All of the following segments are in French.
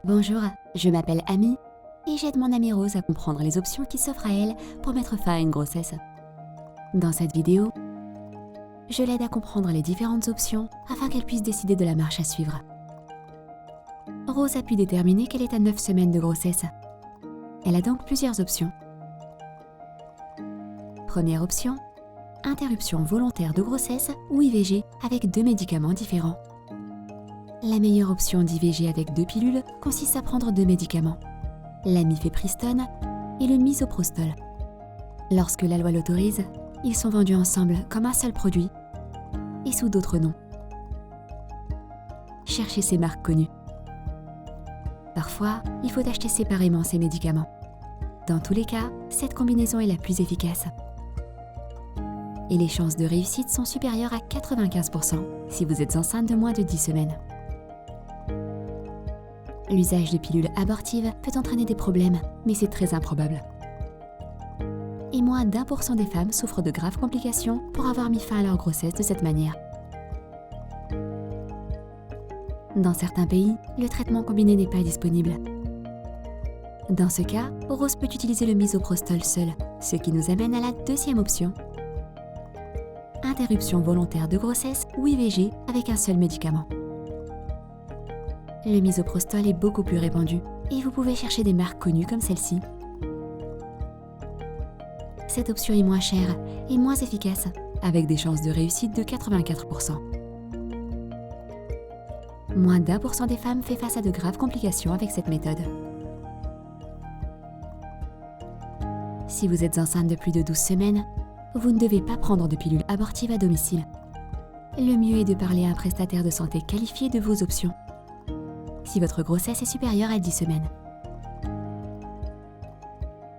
Bonjour, je m'appelle Amy et j'aide mon amie Rose à comprendre les options qui s'offrent à elle pour mettre fin à une grossesse. Dans cette vidéo, je l'aide à comprendre les différentes options afin qu'elle puisse décider de la marche à suivre. Rose a pu déterminer qu'elle est à 9 semaines de grossesse. Elle a donc plusieurs options. Première option, interruption volontaire de grossesse ou IVG avec 2 médicaments différents. La meilleure option d'IVG avec 2 pilules consiste à prendre 2 médicaments, la mifepristone et le misoprostol. Lorsque la loi l'autorise, ils sont vendus ensemble comme un seul produit et sous d'autres noms. Cherchez ces marques connues. Parfois, il faut acheter séparément ces médicaments. Dans tous les cas, cette combinaison est la plus efficace. Et les chances de réussite sont supérieures à 95% si vous êtes enceinte de moins de 10 semaines. L'usage de pilules abortives peut entraîner des problèmes, mais c'est très improbable. Et moins d'1% des femmes souffrent de graves complications pour avoir mis fin à leur grossesse de cette manière. Dans certains pays, le traitement combiné n'est pas disponible. Dans ce cas, Rose peut utiliser le misoprostol seul, ce qui nous amène à la deuxième option. Interruption volontaire de grossesse ou IVG avec un seul médicament. Le misoprostol est beaucoup plus répandu et vous pouvez chercher des marques connues comme celle-ci. Cette option est moins chère et moins efficace, avec des chances de réussite de 84%. Moins d'1% des femmes fait face à de graves complications avec cette méthode. Si vous êtes enceinte de plus de 12 semaines, vous ne devez pas prendre de pilules abortives à domicile. Le mieux est de parler à un prestataire de santé qualifié de vos options, si votre grossesse est supérieure à 10 semaines.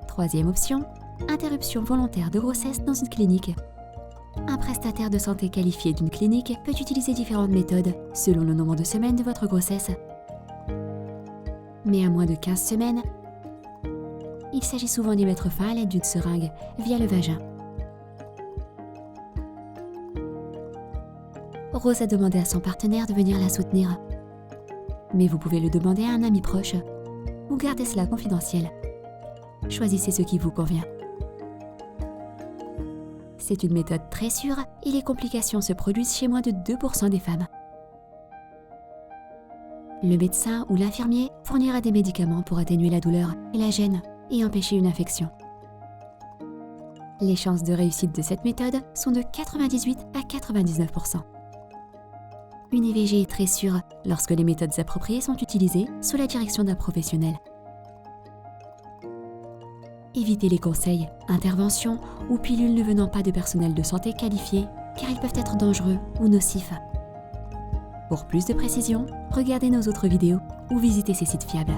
Troisième option, interruption volontaire de grossesse dans une clinique. Un prestataire de santé qualifié d'une clinique peut utiliser différentes méthodes selon le nombre de semaines de votre grossesse. Mais à moins de 15 semaines, il s'agit souvent d'y mettre fin à l'aide d'une seringue via le vagin. Rose a demandé à son partenaire de venir la soutenir. Mais vous pouvez le demander à un ami proche ou gardez cela confidentiel. Choisissez ce qui vous convient. C'est une méthode très sûre et les complications se produisent chez moins de 2% des femmes. Le médecin ou l'infirmier fournira des médicaments pour atténuer la douleur et la gêne et empêcher une infection. Les chances de réussite de cette méthode sont de 98 à 99%. Une IVG est très sûre lorsque les méthodes appropriées sont utilisées sous la direction d'un professionnel. Évitez les conseils, interventions ou pilules ne venant pas de personnel de santé qualifié car ils peuvent être dangereux ou nocifs. Pour plus de précisions, regardez nos autres vidéos ou visitez ces sites fiables.